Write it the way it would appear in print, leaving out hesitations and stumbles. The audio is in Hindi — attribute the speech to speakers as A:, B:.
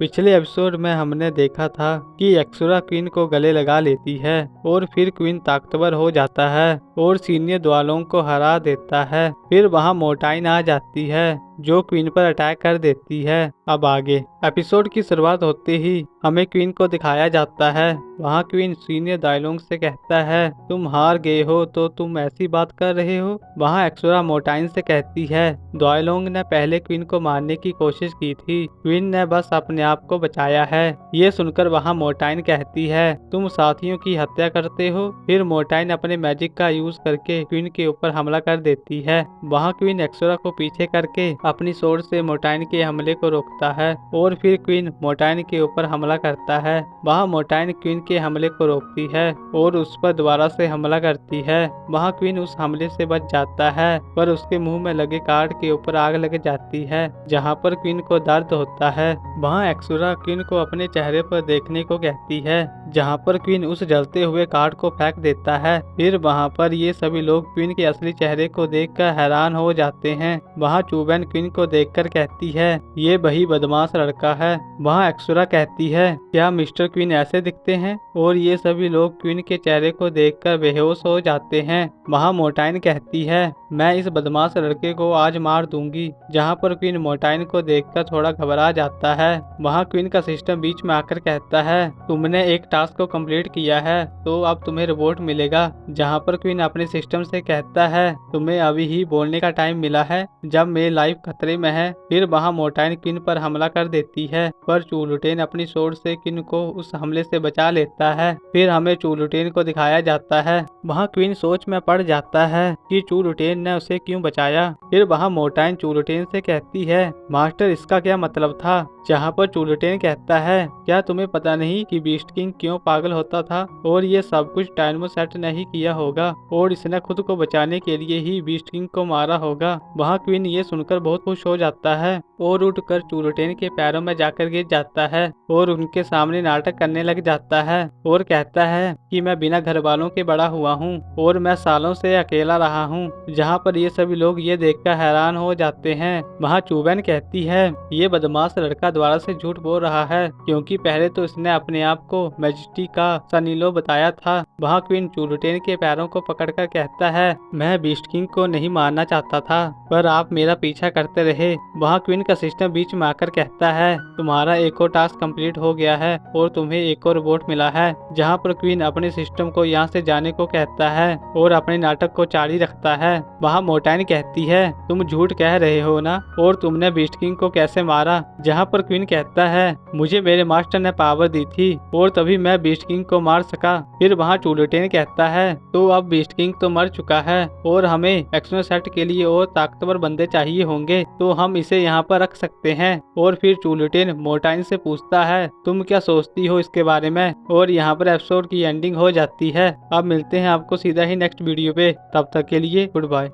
A: पिछले एपिसोड में हमने देखा था कि एक्सोरा क्वीन को गले लगा लेती है और फिर क्वीन ताकतवर हो जाता है और सीनियर द्वालों को हरा देता है। फिर वहां मोटाइन आ जाती है जो क्वीन पर अटैक कर देती है। अब आगे एपिसोड की शुरुआत होते ही हमें क्वीन को दिखाया जाता है। वहाँ क्वीन सीनियर दाइलोंग से कहता है तुम हार गए हो तो तुम ऐसी बात कर रहे हो। वहाँ एक्सोरा मोटाइन से कहती है दाइलोंग ने पहले क्वीन को मारने की कोशिश की थी, क्वीन ने बस अपने आप को बचाया है। ये सुनकर वहाँ मोटाइन कहती है तुम साथियों की हत्या करते हो। फिर मोटाइन अपने मैजिक का यूज करके क्वीन के ऊपर हमला कर देती है। वहाँ क्वीन एक्सोरा को पीछे करके अपनी सोर्ड से मोटाइन के हमले को रोकता है और फिर क्वीन मोटाइन के ऊपर हमला करता है। वहाँ मोटाइन क्वीन के हमले को रोकती है और उस पर दोबारा से हमला करती है। वहाँ क्वीन उस हमले से बच जाता है पर उसके मुंह में लगे कार्ड के ऊपर आग लग जाती है जहाँ पर क्वीन को दर्द होता है। वहाँ एक्सोरा क्वीन को अपने चेहरे पर देखने को कहती है जहाँ पर क्वीन उस जलते हुए कार्ड को फेंक देता है। फिर वहाँ पर ये सभी लोग क्वीन के असली चेहरे को देखकर हैरान हो जाते हैं। वहाँ चूबेन क्वीन को देखकर कहती है ये वही बदमाश लड़का है। वहाँ एक्सोरा कहती है क्या मिस्टर क्वीन ऐसे दिखते हैं, और ये सभी लोग क्वीन के चेहरे को देखकर बेहोश हो जाते हैं। वहाँ मोटाइन कहती है मैं इस बदमाश लड़के को आज मार दूंगी। जहाँ पर क्वीन मोटाइन को देखकर थोड़ा घबरा जाता है। वहाँ क्वीन का सिस्टम बीच में आकर कहता है तुमने एक टास्क को कंप्लीट किया है तो अब तुम्हें रिवॉर्ड मिलेगा। जहाँ पर क्वीन अपने सिस्टम से कहता है तुम्हें अभी ही बोलने का टाइम मिला है जब मेरी लाइफ खतरे में है। फिर वहाँ मोटाइन क्वीन पर हमला कर देती है पर चूलुटेन अपनी सोर्ड से क्वीन को उस हमले से बचा लेता है। फिर हमें चूलुटेन को दिखाया जाता है। वहाँ क्वीन सोच में पड़ जाता है कि चूलुटेन ने उसे क्यों बचाया। फिर वहाँ मोटाइन चूलुटेन से कहती है मास्टर इसका क्या मतलब था। जहाँ पर चूलुटेन कहता है क्या तुम्हें पता नहीं कि बीस्ट किंग क्यों पागल होता था, और ये सब कुछ डायनमो सेट ने ही किया होगा और इसने खुद को बचाने के लिए ही बीस्ट किंग को मारा होगा। वहाँ क्वीन ये सुनकर बहुत खुश हो जाता है और उठकर चूलुटेन के पैरों में जाकर गिर जाता है और उनके सामने नाटक करने लग जाता है और कहता है कि मैं बिना घर वालों के बड़ा हुआ हूँ और मैं सालों से अकेला रहा हूँ। जहाँ पर ये सभी लोग ये देखकर हैरान हो जाते हैं। वहाँ चूबेन कहती है ये बदमाश लड़का दोबारा से झूठ बोल रहा है क्योंकि पहले तो इसने अपने आप को मैजेस्टी का सनीलो बताया था। वहाँ क्वीन चूलुटेन के पैरों को पकड़कर कहता है मैं बीस्ट किंग को नहीं मारना चाहता था पर आप मेरा पीछा करते रहे। वहाँ क्वीन का सिस्टम बीच में आकर कहता है तुम्हारा एक और टास्क कंप्लीट हो गया है और तुम्हें एक और रिवॉर्ड मिला है। जहाँ पर क्वीन अपने सिस्टम को यहाँ से जाने को कहता है और अपने नाटक को जारी रखता है। वहाँ मोटाइन कहती है तुम झूठ कह रहे हो ना, और तुमने बीस्ट किंग को कैसे मारा। जहाँ पर क्वीन कहता है मुझे मेरे मास्टर ने पावर दी थी और तभी मैं बीस्ट किंग को मार सका। फिर वहाँ चूलुटेन कहता है तो अब बीस्ट किंग तो मर चुका है और हमें एक्सनो सेट के लिए और ताकतवर बंदे चाहिए होंगे तो हम इसे यहाँ पर रख सकते हैं। और फिर चूलुटेन मोटाइन से पूछता है तुम क्या सोचती हो इसके बारे में, और यहाँ पर एपिसोड की एंडिंग हो जाती है। अब मिलते हैं आपको सीधा ही नेक्स्ट वीडियो पे, तब तक के लिए गुड बाय।